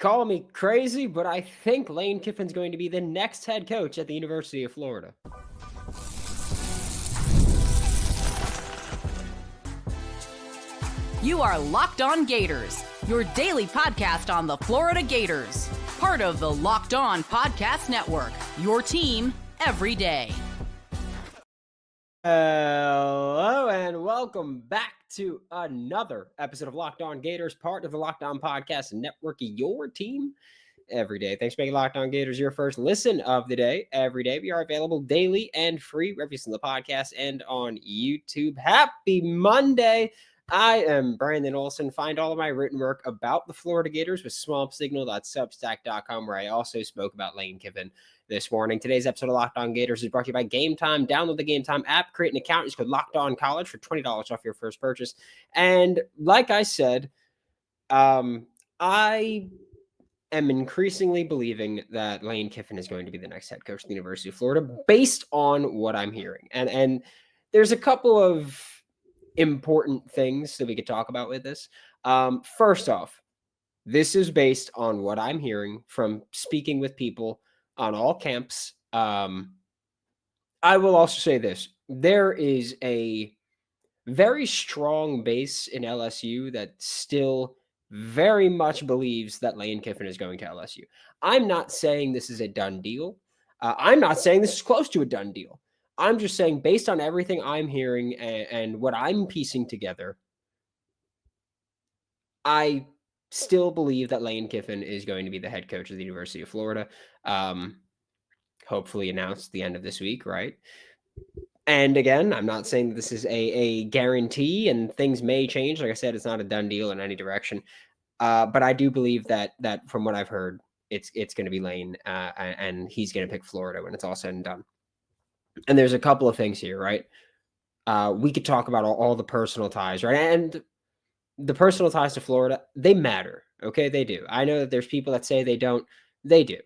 Call me crazy, but I think Lane Kiffin's going to be the next head coach at the University of Florida. You are Locked On Gators, your daily podcast on the Florida Gators. Part of the Locked On Podcast Network, your team every day. Hello and welcome back to another episode of Locked On Gators, part of the Locked On Podcast Network, your team every day. Thanks for making Locked On Gators your first listen of the day every day. We are available daily and free wherever you listen to the podcast and on YouTube. Happy Monday. I am Brandon Olsen. Find all of my written work about the Florida Gators with swampsignal.substack.com, where I also spoke about Lane Kiffin this morning. Today's episode of Locked On Gators is brought to you by Game Time. Download the Game Time app, create an account, use code Locked On College for $20 off your first purchase. And like I said, I am increasingly believing that Lane Kiffin is going to be the next head coach of the University of Florida based on what I'm hearing. And there's a couple of important things that we could talk about with this. First off, this is based on what I'm hearing from speaking with people on all camps. I will also say this. There is a very strong base in LSU that still very much believes that Lane Kiffin is going to LSU. I'm not saying this is a done deal. I'm not saying this is close to a done deal. I'm just saying, based on everything I'm hearing and what I'm piecing together, I still believe that Lane Kiffin is going to be the head coach of the University of Florida. Hopefully announced the end of this week, right? And again, I'm not saying this is a guarantee and things may change. Like I said, it's not a done deal in any direction. But I do believe that from what I've heard, it's going to be Lane and he's going to pick Florida when it's all said and done. And there's a couple of things here, right? We could talk about all the personal ties, right? And the personal ties to Florida, they matter. Okay, they do. I know that there's people that say they don't. They do.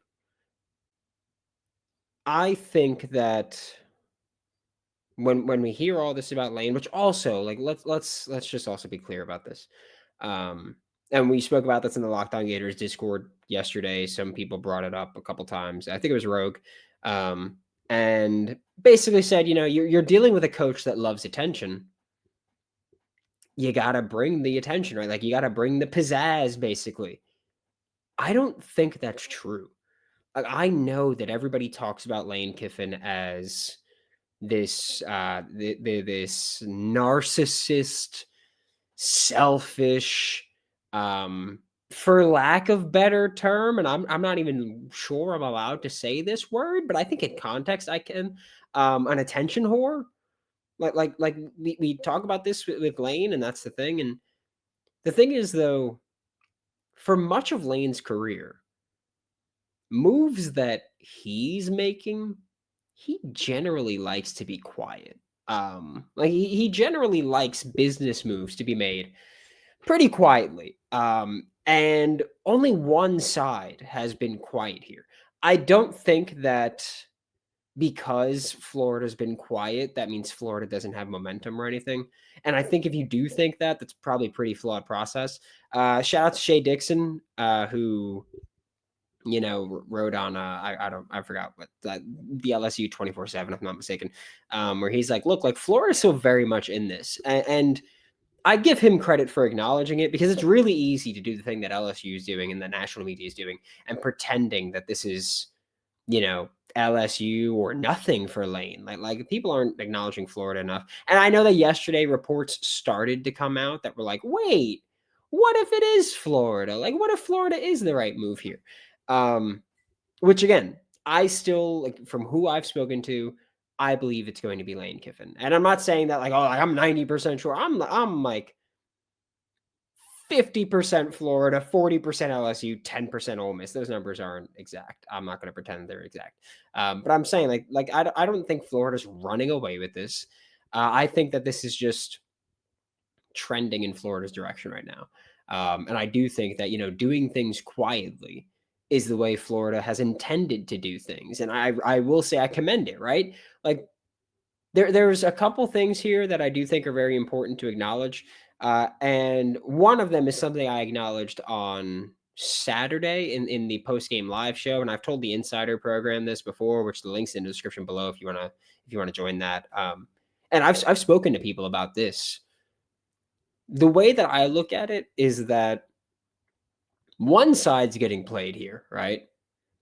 I think that when we hear all this about Lane, which also, like, let's just also be clear about this. And we spoke about this in the Locked On Gators Discord yesterday. Some people brought it up a couple times. I think it was Rogue. And basically said, you're dealing with a coach that loves attention. You got to bring the attention, right? Like, you got to bring the pizzazz, basically. I don't think that's true. Like, I know that everybody talks about Lane Kiffin as this this narcissist, selfish, for lack of better term, and I'm not even sure I'm allowed to say this word, but I think in context I can, an attention whore. Like we talk about this with Lane, and that's the thing. And the thing is, though, for much of Lane's career, moves that he's making, he generally likes to be quiet. Like he generally likes business moves to be made pretty quietly. And only one side has been quiet here. I don't think that because Florida's been quiet, that means Florida doesn't have momentum or anything. And I think if you do think that, that's probably a pretty flawed process. Shout out to Shea Dixon, who, wrote on, I forgot what, the LSU 24/7, if I'm not mistaken, where he's like, look, like Florida's so very much in this. And I give him credit for acknowledging it, because it's really easy to do the thing that LSU is doing and the national media is doing and pretending that this is, LSU or nothing for Lane. Like people aren't acknowledging Florida enough. And I know that yesterday reports started to come out that were like, wait, what if it is Florida? Like, what if Florida is the right move here? Which again, I still, like, from who I've spoken to, I believe it's going to be Lane Kiffin. And I'm not saying that like, oh, I'm 90% sure. I'm like 50% Florida, 40% LSU, 10% Ole Miss. Those numbers aren't exact. I'm not going to pretend they're exact. But I'm saying like I don't think Florida's running away with this. I think that this is just trending in Florida's direction right now. And I do think that, doing things quietly is the way Florida has intended to do things. And I will say I commend it, right? Like there's a couple things here that I do think are very important to acknowledge. And one of them is something I acknowledged on Saturday in the post-game live show, and I've told the Insider program this before, which the link's in the description below if you wanna join that. And I've spoken to people about this. The way that I look at it is that one side's getting played here, right?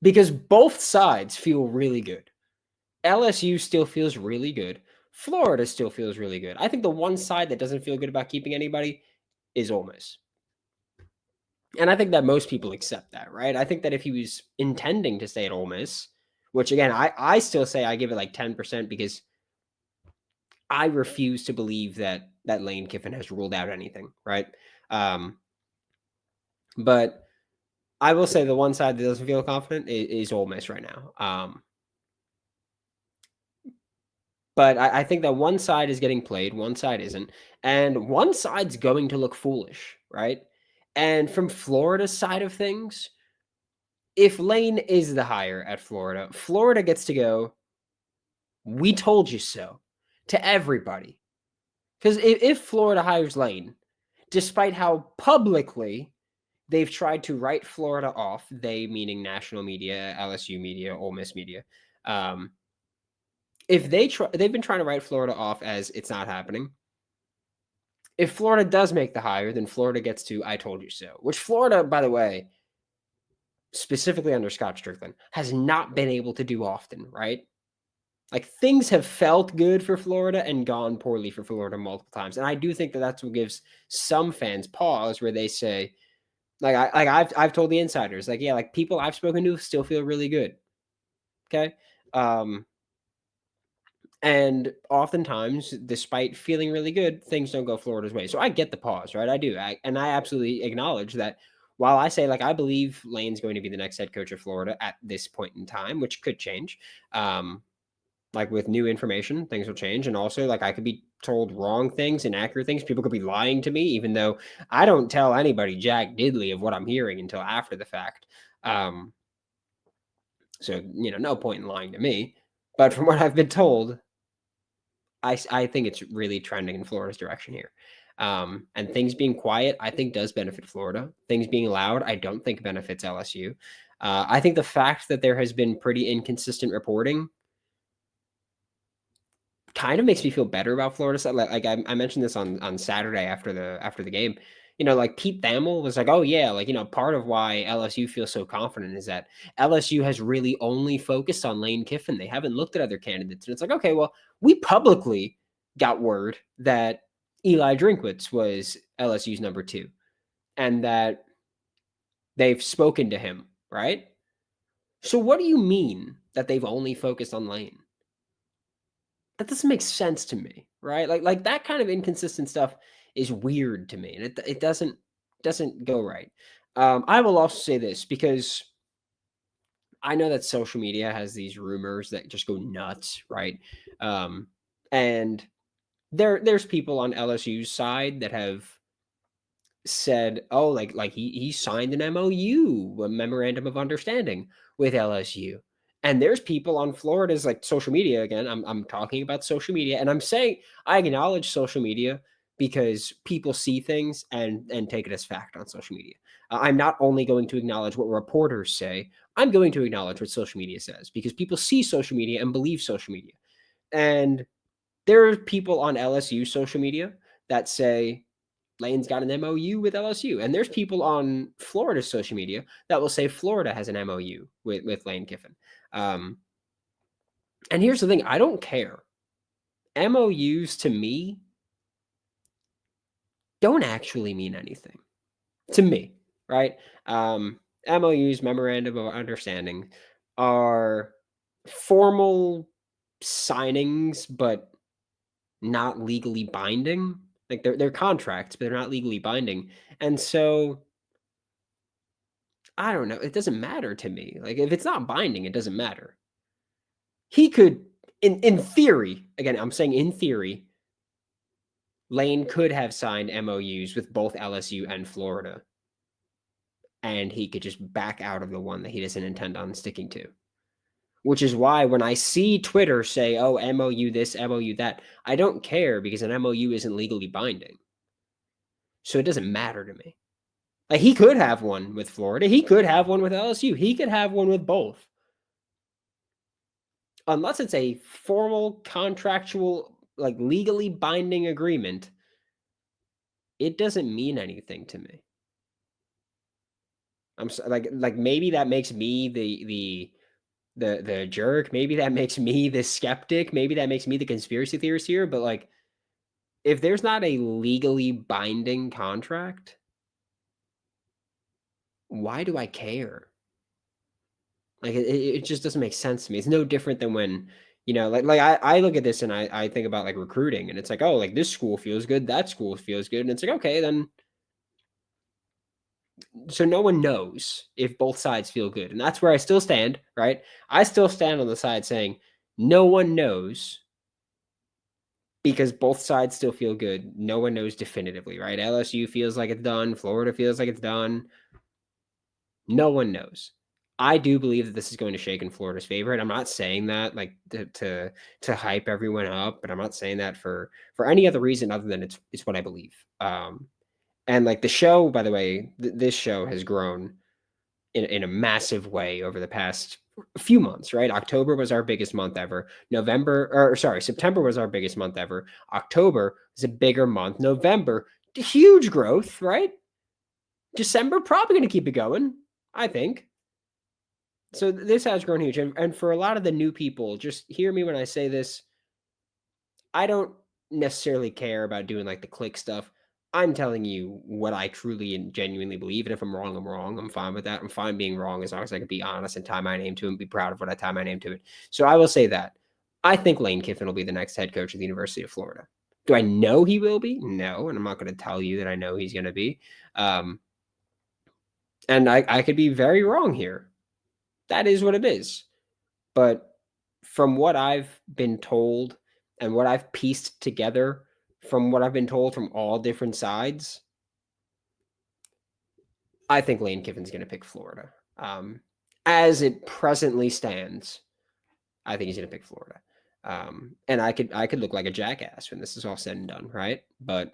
Because both sides feel really good. LSU still feels really good. Florida still feels really good. I think the one side that doesn't feel good about keeping anybody is Ole Miss. And I think that most people accept that, right? I think that if he was intending to stay at Ole Miss, which again, I still say I give it like 10% because I refuse to believe that Lane Kiffin has ruled out anything, right? But I will say the one side that doesn't feel confident is Ole Miss right now. But I think that one side is getting played, one side isn't, and one side's going to look foolish, right? And from Florida's side of things, if Lane is the hire at Florida, Florida gets to go, we told you so, to everybody. Because if Florida hires Lane, despite how publicly they've tried to write Florida off, they meaning national media, LSU media, Ole Miss media, if they've been trying to write Florida off as it's not happening. If Florida does make the hire, then Florida gets to I told you so, which Florida, by the way, specifically under Scott Stricklin, has not been able to do often, right? Like things have felt good for Florida and gone poorly for Florida multiple times. And I do think that that's what gives some fans pause where they say, I've told the insiders, like, yeah, like people I've spoken to still feel really good. Okay. And oftentimes, despite feeling really good, things don't go Florida's way. So I get the pause, right? I do. And I absolutely acknowledge that while I say, like, I believe Lane's going to be the next head coach of Florida at this point in time, which could change. Like with new information, things will change. And also, like, I could be told wrong things, inaccurate things. People could be lying to me, even though I don't tell anybody jack diddly of what I'm hearing until after the fact. So, no point in lying to me. But from what I've been told, I think it's really trending in Florida's direction here. And things being quiet, I think does benefit Florida. Things being loud, I don't think benefits LSU. I think the fact that there has been pretty inconsistent reporting kind of makes me feel better about Florida. So like I mentioned this on Saturday after the game. Like Pete Thamel was like, oh yeah, like, part of why LSU feels so confident is that LSU has really only focused on Lane Kiffin. They haven't looked at other candidates. And it's like, okay, well, we publicly got word that Eli Drinkwitz was LSU's number 2 and that they've spoken to him, right? So what do you mean that they've only focused on Lane? That doesn't make sense to me, right? Like that kind of inconsistent stuff is weird to me, and it doesn't go right. I will also say this because I know that social media has these rumors that just go nuts, right? And there's people on LSU's side that have said, oh, like he signed an MOU, a memorandum of understanding with LSU. And there's people on Florida's like social media again. I'm talking about social media, and I'm saying I acknowledge social media because people see things and take it as fact on social media. I'm not only going to acknowledge what reporters say, I'm going to acknowledge what social media says because people see social media and believe social media. And there are people on LSU social media that say Lane's got an MOU with LSU. And there's people on Florida's social media that will say Florida has an MOU with Lane Kiffin. And here's the thing, I don't care. MOUs to me don't actually mean anything. To me, right? MOUs, memorandum of understanding, are formal signings, but not legally binding. Like they're contracts, but they're not legally binding. And so I don't know. It doesn't matter to me. Like if it's not binding, it doesn't matter. He could, in theory, again, I'm saying in theory, Lane could have signed MOUs with both LSU and Florida. And he could just back out of the one that he doesn't intend on sticking to. Which is why when I see Twitter say, oh, MOU this, MOU that, I don't care because an MOU isn't legally binding. So it doesn't matter to me. Like, he could have one with Florida. He could have one with LSU. He could have one with both. Unless it's a formal contractual, like legally binding agreement, it doesn't mean anything to me. I'm like maybe that makes me the jerk. Maybe that makes me the skeptic. Maybe that makes me the conspiracy theorist here. But like, if there's not a legally binding contract, why do I care? Like, it just doesn't make sense to me. It's no different than when, like I look at this and I think about like recruiting, and it's like, oh, like this school feels good, that school feels good. And it's like, okay, then so no one knows if both sides feel good. And that's where I still stand, right? I still stand on the side saying no one knows because both sides still feel good. No one knows definitively, right? LSU feels like it's done. Florida feels like it's done. No one knows. I do believe that this is going to shake in Florida's favor, and I'm not saying that like to hype everyone up, but I'm not saying that for any other reason other than it's what I believe. And like the show, by the way, this show has grown in a massive way over the past few months, right? October was our biggest month ever. September was our biggest month ever. October is a bigger month. November, huge growth, right? December, probably going to keep it going, I think. So this has grown huge. And for a lot of the new people, just hear me when I say this. I don't necessarily care about doing like the click stuff. I'm telling you what I truly and genuinely believe. And if I'm wrong, I'm wrong. I'm fine with that. I'm fine being wrong as long as I can be honest and tie my name to it and be proud of what I tie my name to it. So I will say that. I think Lane Kiffin will be the next head coach of the University of Florida. Do I know he will be? No. And I'm not going to tell you that I know he's going to be. And I could be very wrong here. That is what it is. But from what I've been told and what I've pieced together from what I've been told from all different sides, I think Lane Kiffin's going to pick Florida. As it presently stands, I think he's going to pick Florida. And I could look like a jackass when this is all said and done, right? But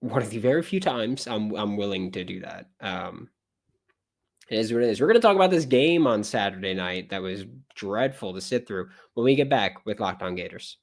one of the very few times I'm willing to do that. It is what it is. We're going to talk about this game on Saturday night that was dreadful to sit through when we get back with Locked On Gators.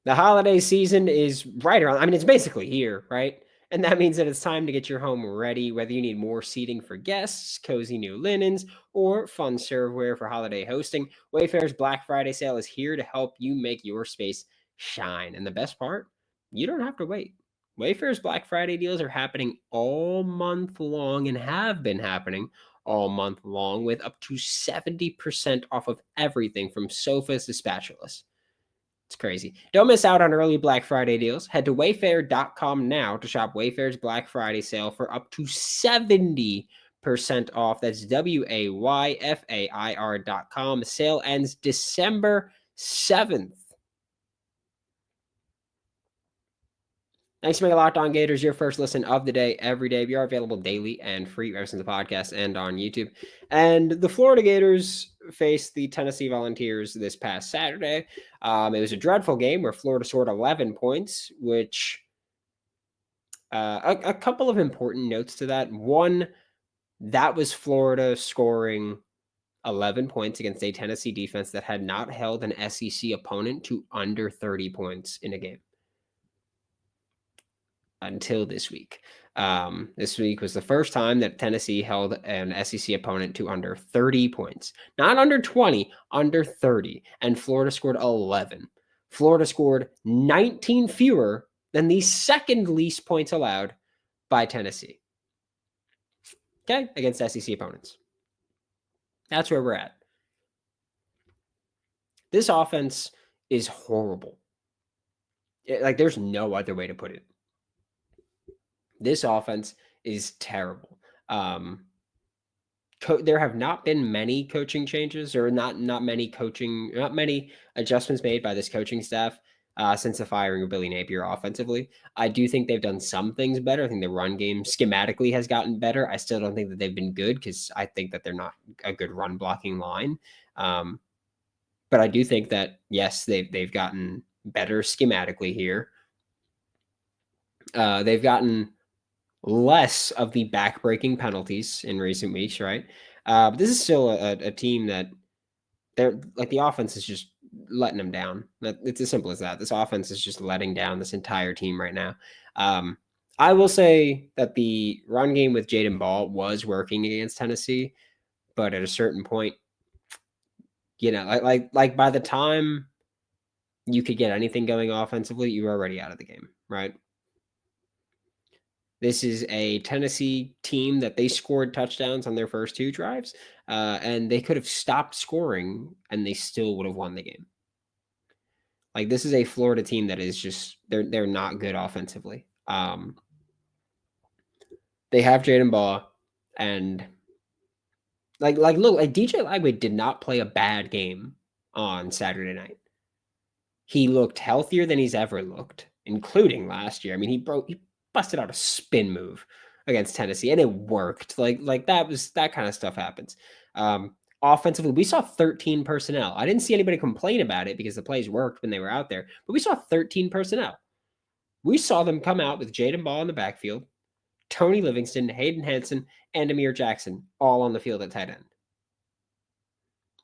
The holiday season is right around. I mean, it's basically here, right? And that means that it's time to get your home ready, whether you need more seating for guests, cozy new linens, or fun serveware for holiday hosting. Wayfair's Black Friday sale is here to help you make your space shine. And the best part, you don't have to wait. Wayfair's Black Friday deals are happening all month long and have been happening all month long with up to 70% off of everything from sofas to spatulas. It's crazy. Don't miss out on early Black Friday deals. Head to wayfair.com now to shop Wayfair's Black Friday sale for up to 70% off. That's WAYFAIR.com. The sale ends December 7th. Thanks for making Locked On Gators your first listen of the day every day. We are available daily and free ever since the podcast and on YouTube. And the Florida Gators faced the Tennessee Volunteers this past Saturday. It was a dreadful game where Florida scored 11 points, which a couple of important notes to that. One, that was Florida scoring 11 points against a Tennessee defense that had not held an SEC opponent to under 30 points in a game until this week. This week was the first time that Tennessee held an SEC opponent to under 30 points. Not under 20, under 30. And Florida scored 11. Florida scored 19 fewer than the second least points allowed by Tennessee. Okay? Against SEC opponents. That's where we're at. This offense is horrible. Like, there's no other way to put it. This offense is terrible. There have not been many coaching changes or not many adjustments made by this coaching staff since the firing of Billy Napier offensively. I do think they've done some things better. I think the run game schematically has gotten better. I still don't think that they've been good because I think that they're not a good run blocking line. But I do think that, yes, they've gotten better schematically here. They've gotten less of the backbreaking penalties in recent weeks, right? But this is still a team that they're like the offense is just letting them down. It's as simple as that. This offense is just letting down this entire team right now. I will say that the run game with Jaden Ball was working against Tennessee, but at a certain point, like by the time you could get anything going offensively, you were already out of the game, right? This is a Tennessee team that they scored touchdowns on their first 2 drives, and they could have stopped scoring, and they still would have won the game. Like, this is a Florida team that is just they're not good offensively. They have Jaden Ball, and look, DJ Lagway did not play a bad game on Saturday night. He looked healthier than he's ever looked, including last year. I mean, he busted out a spin move against Tennessee, and it worked. Like that kind of stuff happens. Offensively, we saw 13 personnel. I didn't see anybody complain about it because the plays worked when they were out there, but we saw 13 personnel. We saw them come out with Jaden Ball in the backfield, Tony Livingston, Hayden Hansen, and Amir Jackson all on the field at tight end.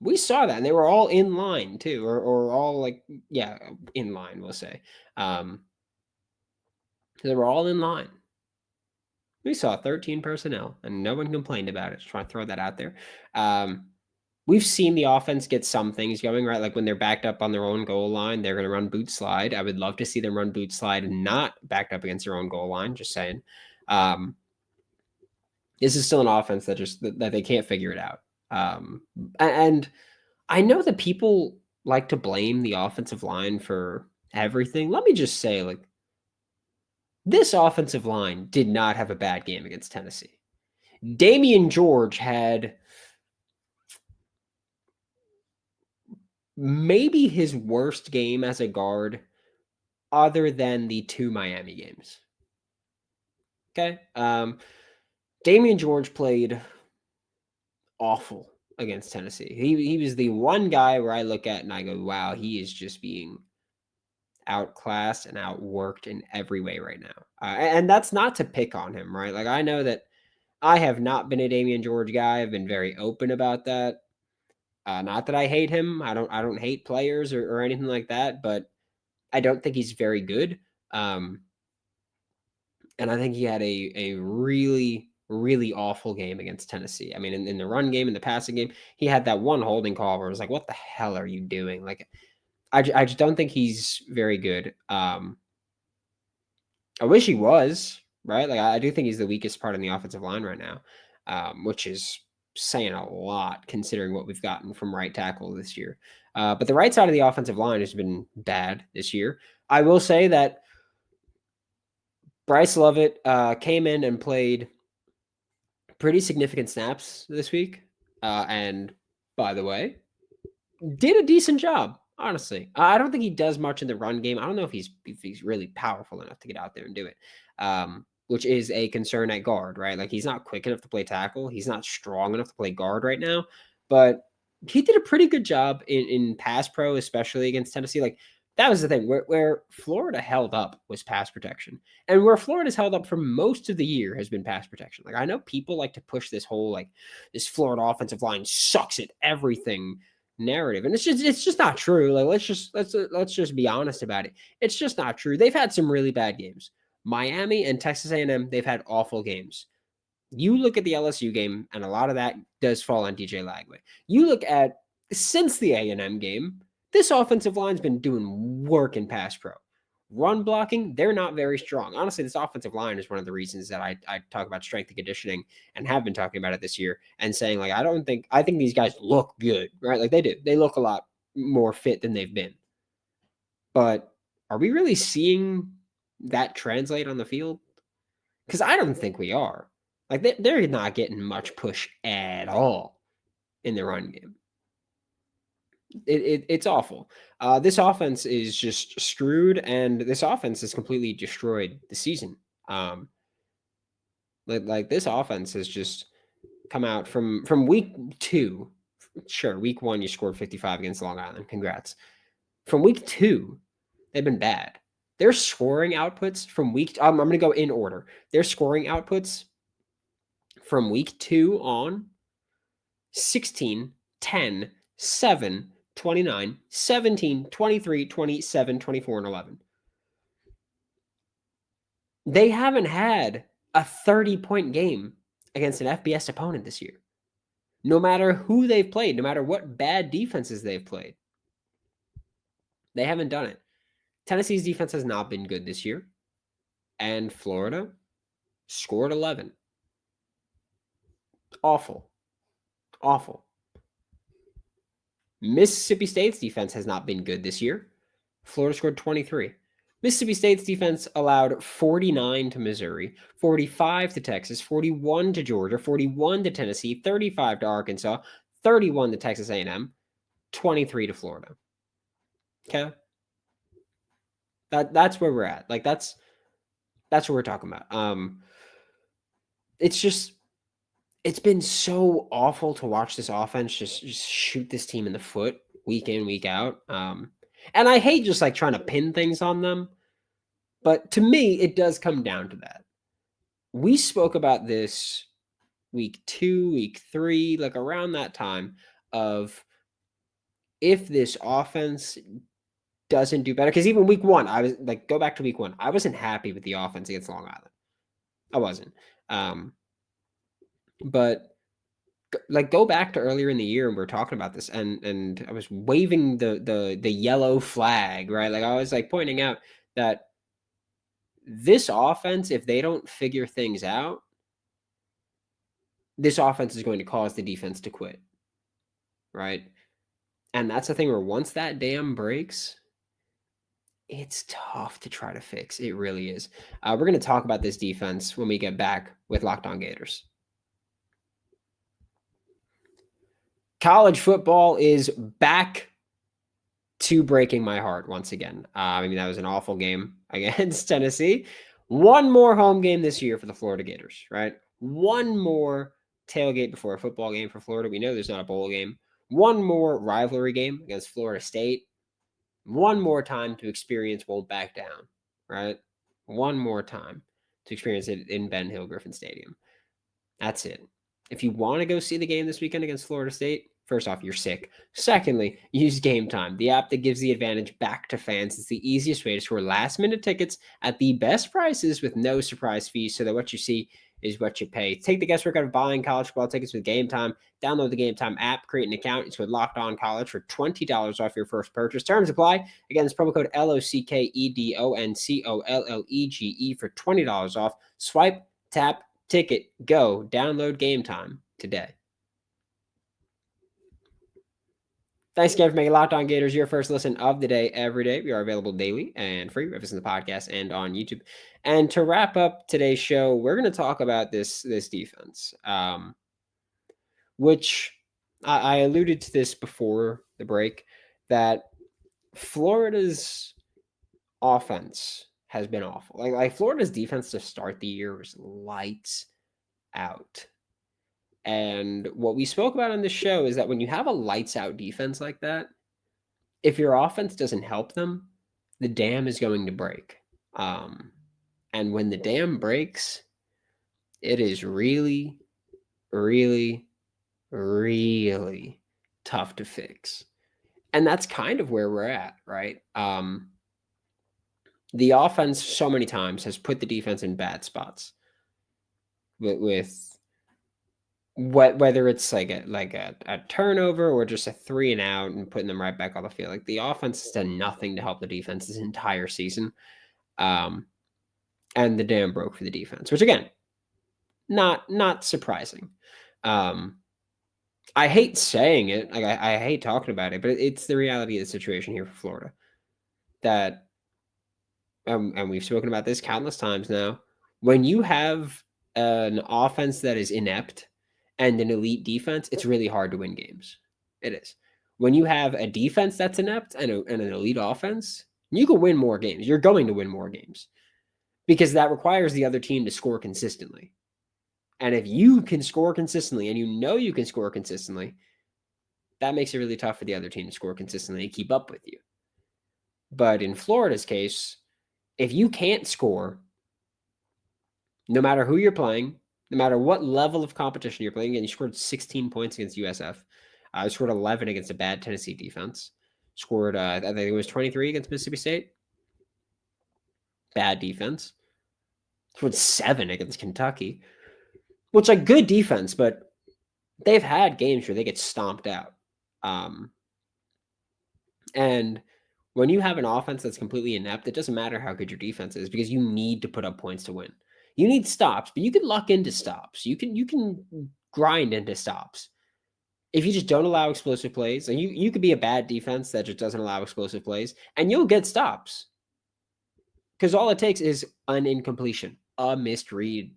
We saw that, and they were all in line too, or all in line, we'll say. They were all in line. We saw 13 personnel, and no one complained about it. Just trying to throw that out there. We've seen the offense get some things going, right? Like when they're backed up on their own goal line, they're going to run boot slide. I would love to see them run boot slide and not backed up against their own goal line, just saying. This is still an offense that they can't figure it out. And I know that people like to blame the offensive line for everything. Let me just say, like, this offensive line did not have a bad game against Tennessee. Damien George had maybe his worst game as a guard other than the 2 Miami games. Okay. Damien George played awful against Tennessee. He was the one guy where I look at and I go, wow, he is just being outclassed and outworked in every way right now. And that's not to pick on him, right? Like, I know that I have not been a Damien George guy. I've been very open about that. Not that I hate him. I don't hate players or anything like that, but I don't think he's very good. And I think he had a really, really awful game against Tennessee. I mean, in the run game, in the passing game, he had that one holding call where it was like, what the hell are you doing? Like, I just don't think he's very good. I wish he was, right? Like, I do think he's the weakest part in the offensive line right now, which is saying a lot considering what we've gotten from right tackle this year. But the right side of the offensive line has been bad this year. I will say that Bryce Lovett came in and played pretty significant snaps this week. And by the way, did a decent job, honestly. I don't think he does much in the run game. I don't know if he's really powerful enough to get out there and do it, which is a concern at guard, right? Like, he's not quick enough to play tackle. He's not strong enough to play guard right now. But he did a pretty good job in pass pro, especially against Tennessee. Like, that was the thing. Where Florida held up was pass protection. And where Florida's held up for most of the year has been pass protection. Like, I know people like to push this whole, like, this Florida offensive line sucks at everything narrative, and it's just not true. Like, let's just be honest about it. It's just not true. They've had some really bad games. Miami and Texas A&M, they've had awful games. You look at the LSU game, and a lot of that does fall on DJ Lagway. You look at since the A&M game, this offensive line's been doing work in pass pro. Run blocking, they're not very strong. Honestly, this offensive line is one of the reasons that I talk about strength and conditioning and have been talking about it this year and saying, like, I think these guys look good, right? Like, they do. They look a lot more fit than they've been. But are we really seeing that translate on the field? Because I don't think we are. Like, they're not getting much push at all in the run game. It's awful. This offense is just screwed, and this offense has completely destroyed the season. Like this offense has just come out from week 2. Sure, week 1 you scored 55 against Long Island. Congrats. From week 2, they've been bad. Their scoring outputs from I'm going to go in order. Their scoring outputs from week 2 on: 16, 10, 7, 29, 17, 23, 27, 24, and 11. They haven't had a 30-point game against an FBS opponent this year. No matter who they've played, no matter what bad defenses they've played, they haven't done it. Tennessee's defense has not been good this year, and Florida scored 11. Awful. Mississippi State's defense has not been good this year. Florida scored 23. Mississippi State's defense allowed 49 to Missouri, 45 to Texas, 41 to Georgia, 41 to Tennessee, 35 to Arkansas, 31 to Texas A&M, 23 to Florida. Okay? That's where we're at. Like that's what we're talking about. It's been so awful to watch this offense just shoot this team in the foot week in, week out. And I hate just like trying to pin things on them, but to me, it does come down to that. We spoke about this week 2, week 3, like around that time of if this offense doesn't do better, because even week 1, I was like, go back to week 1. I wasn't happy with the offense against Long Island. I wasn't. But like go back to earlier in the year and we were talking about this and I was waving the yellow flag, right? Like I was like pointing out that this offense, if they don't figure things out, this offense is going to cause the defense to quit, right? And that's the thing where once that dam breaks, it's tough to try to fix. It really is. We're going to talk about this defense when we get back with Locked On Gators. College football is back to breaking my heart once again. I mean, that was an awful game against Tennessee. One more home game this year for the Florida Gators, right? One more tailgate before a football game for Florida. We know there's not a bowl game. One more rivalry game against Florida State. One more time to experience won't back down, right? One more time to experience it in Ben Hill Griffin Stadium. That's it. If you want to go see the game this weekend against Florida State, first off, you're sick. Secondly, use Game Time, the app that gives the advantage back to fans. It's the easiest way to score last-minute tickets at the best prices with no surprise fees, so that what you see is what you pay. Take the guesswork out of buying college football tickets with Game Time. Download the Game Time app, create an account. It's with Locked On College for $20 off your first purchase. Terms apply. Again, it's promo code LOCKEDONCOLLEGE for $20 off. Swipe, tap, ticket, go. Download Game Time today. Thanks again for making Locked On Gators your first listen of the day every day. We are available daily and free, if it's in the podcast and on YouTube. And to wrap up today's show, we're going to talk about this defense, which I alluded to this before the break, that Florida's offense has been awful. Like Florida's defense to start the year was lights out. And what we spoke about on this show is that when you have a lights out defense like that, if your offense doesn't help them, the dam is going to break. And when the dam breaks, it is really, really, really tough to fix. And that's kind of where we're at, right? The offense so many times has put the defense in bad spots with whether it's like a turnover or just a 3 and out and putting them right back on the field. Like the offense has done nothing to help the defense this entire season. And the dam broke for the defense, which again, not surprising. I hate saying it. Like I hate talking about it, but it's the reality of the situation here for Florida. That, and we've spoken about this countless times now, when you have an offense that is inept and an elite defense, it's really hard to win games. It is. When you have a defense that's inept and an elite offense, you can win more games. You're going to win more games because that requires the other team to score consistently. And if you can score consistently and you know you can score consistently, that makes it really tough for the other team to score consistently and keep up with you. But in Florida's case, if you can't score, no matter who you're playing, no matter what level of competition you're playing, and you scored 16 points against USF. I scored 11 against a bad Tennessee defense. Scored, I think it was 23 against Mississippi State. Bad defense. Scored 7 against Kentucky, which like good defense, but they've had games where they get stomped out. And when you have an offense that's completely inept, it doesn't matter how good your defense is because you need to put up points to win. You need stops, but you can luck into stops. You can grind into stops. If you just don't allow explosive plays, and you could be a bad defense that just doesn't allow explosive plays, and you'll get stops. Because all it takes is an incompletion, a missed read.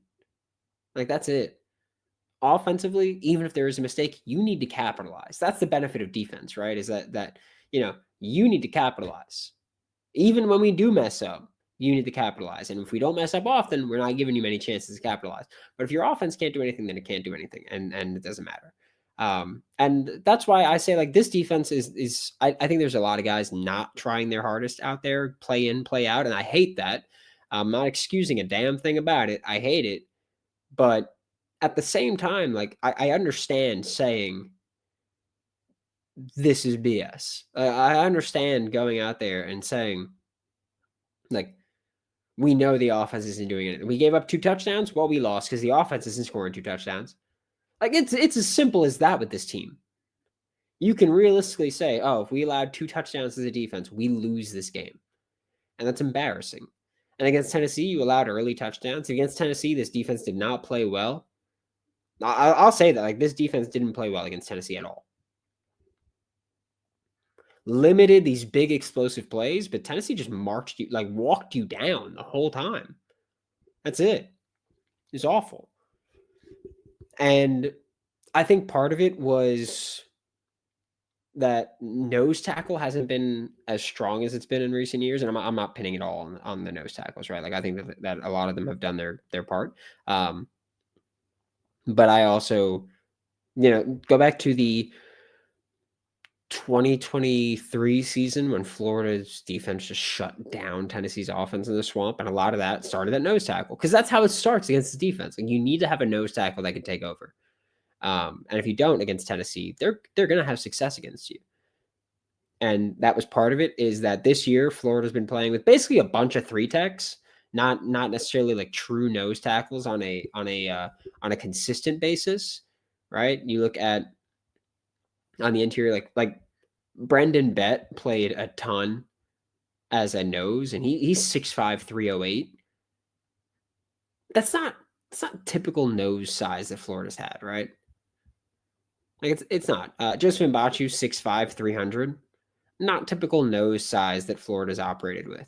Like, that's it. Offensively, even if there is a mistake, you need to capitalize. That's the benefit of defense, right? Is that you need to capitalize. Even when we do mess up, you need to capitalize. And if we don't mess up often, we're not giving you many chances to capitalize. But if your offense can't do anything, then it can't do anything, and it doesn't matter. And that's why I say like this defense is I think there's a lot of guys not trying their hardest out there, play in, play out, and I hate that. I'm not excusing a damn thing about it. I hate it, but at the same time, like I understand saying this is BS. I understand going out there and saying like we know the offense isn't doing it. We gave up 2 touchdowns. Well, we lost because the offense isn't scoring 2 touchdowns. Like it's as simple as that with this team. You can realistically say, oh, if we allowed 2 touchdowns as a defense, we lose this game. And that's embarrassing. And against Tennessee, you allowed early touchdowns. Against Tennessee, this defense did not play well. I'll say that. Like, this defense didn't play well against Tennessee at all. Limited these big explosive plays, but Tennessee just marched you, like walked you down the whole time. That's it. It's awful. And I think part of it was that nose tackle hasn't been as strong as it's been in recent years, and I'm not pinning it all on the nose tackles, right? Like I think that a lot of them have done their part, but I also, go back to the 2023 season when Florida's defense just shut down Tennessee's offense in the swamp, and a lot of that started at nose tackle because that's how it starts against the defense. Like you need to have a nose tackle that can take over. And if you don't against Tennessee, they're going to have success against you. And that was part of it, is that this year Florida's been playing with basically a bunch of 3-techs, not necessarily like true nose tackles on a consistent basis, right? You look at on the interior, like Brendan Bett played a ton as a nose, and he's 6'5", 308. That's not typical nose size that Florida's had, right? Like it's not. Joseph Mbachu, 6'5", 300. Not typical nose size that Florida's operated with.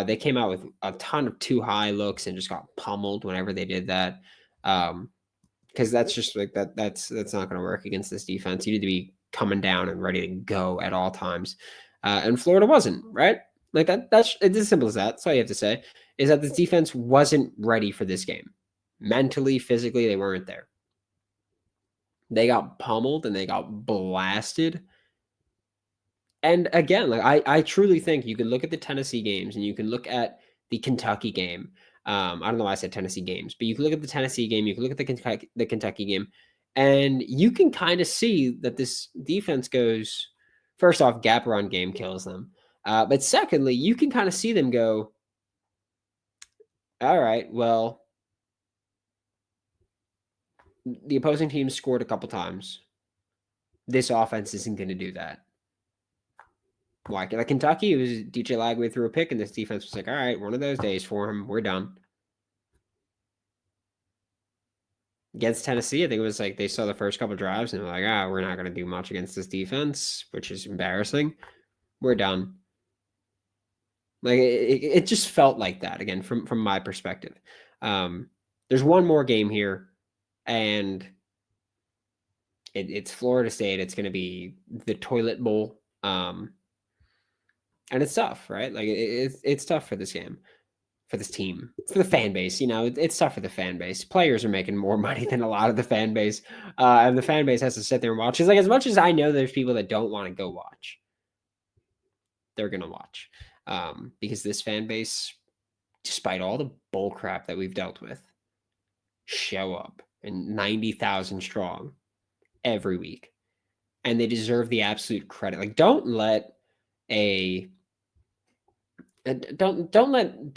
They came out with a ton of too high looks and just got pummeled whenever they did that. Because that's just like that's not going to work against this defense. You need to be coming down and ready to go at all times. And Florida wasn't, right? Like it's as simple as that. That's all you have to say, is that this defense wasn't ready for this game. Mentally, physically, they weren't there. They got pummeled and they got blasted. And again, like I truly think you can look at the Tennessee games and you can look at the Kentucky game. I don't know why I said Tennessee games, but you can look at the Tennessee game, you can look at the Kentucky game, and you can kind of see that this defense goes, first off, gap run game kills them. But secondly, you can kind of see them go, all right, well, the opposing team scored a couple times. This offense isn't going to do that. Why? Like Kentucky, it was DJ Lagway threw a pick, and this defense was like, all right, one of those days for him. We're done. Against Tennessee, I think it was like they saw the first couple drives, and they're like, we're not going to do much against this defense, which is embarrassing. We're done. Like it just felt like that, again, from my perspective. There's one more game here, and it's Florida State. It's going to be the Toilet Bowl. And it's tough, right? Like it's tough for this game, for this team, for the fan base. It's tough for the fan base. Players are making more money than a lot of the fan base, and the fan base has to sit there and watch. It's like, as much as I know there's people that don't want to go watch, they're gonna watch, because this fan base despite all the bull crap that we've dealt with, show up and 90,000 strong every week. And they deserve the absolute credit. Like, don't let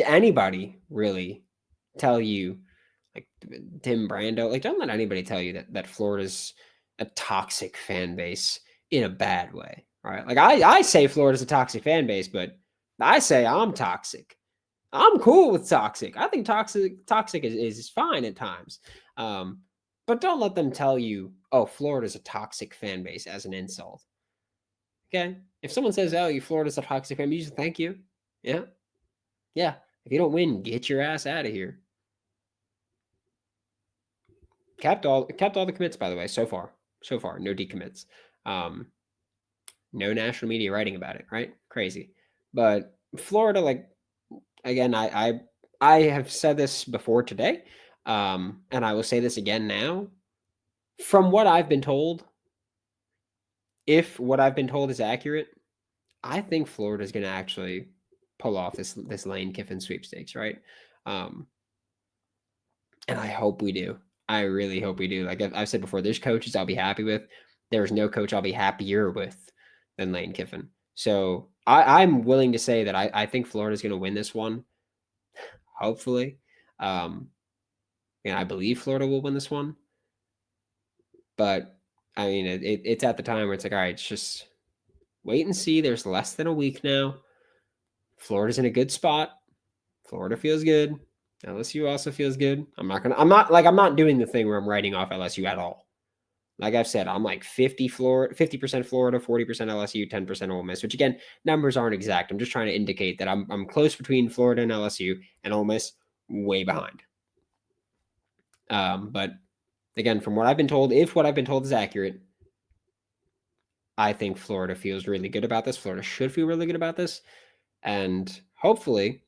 anybody really tell you, like Tim Brando, like don't let anybody tell you that Florida's a toxic fan base in a bad way, right? Like I say Florida's a toxic fan base, but I say I'm toxic. I'm cool with toxic. I think toxic is fine at times. But don't let them tell you, oh, Florida's a toxic fan base as an insult. Okay? If someone says, oh, Florida's a toxic fan base, you say, thank you. Yeah. Yeah. If you don't win, get your ass out of here. Kept all the commits, by the way, so far. No decommits. No national media writing about it, right? Crazy. But Florida, like, again, I have said this before today, and I will say this again now. From what I've been told, if what I've been told is accurate, I think Florida is going to actually pull off this Lane Kiffin sweepstakes, right? And I hope we do. I really hope we do. Like I've said before, there's coaches I'll be happy with. There's no coach I'll be happier with than Lane Kiffin. So I'm willing to say that I think Florida's going to win this one. Hopefully. And I believe Florida will win this one. But, I mean, it's at the time where it's like, all right, it's just wait and see. There's less than a week now. Florida's in a good spot. Florida feels good. LSU also feels good. I'm not doing the thing where I'm writing off LSU at all. Like I've said, I'm like 50% Florida, 40% LSU, 10% Ole Miss, which again, numbers aren't exact. I'm just trying to indicate that I'm close between Florida and LSU, and Ole Miss way behind. But again, from what I've been told, if what I've been told is accurate, I think Florida feels really good about this. Florida should feel really good about this. And hopefully,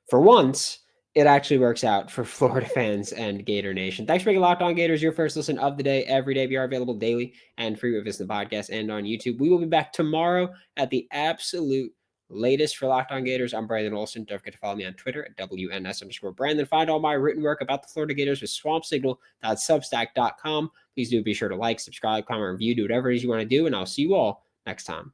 for once, it actually works out for Florida fans and Gator Nation. Thanks for making Locked On Gators your first listen of the day every day. We are available daily and free with the podcast and on YouTube. We will be back tomorrow at the absolute latest for Locked On Gators. I'm Brandon Olsen. Don't forget to follow me on Twitter at WNS_Brandon. Find all my written work about the Florida Gators with swampsignal.substack.com. Please do be sure to like, subscribe, comment, review, do whatever it is you want to do, and I'll see you all next time.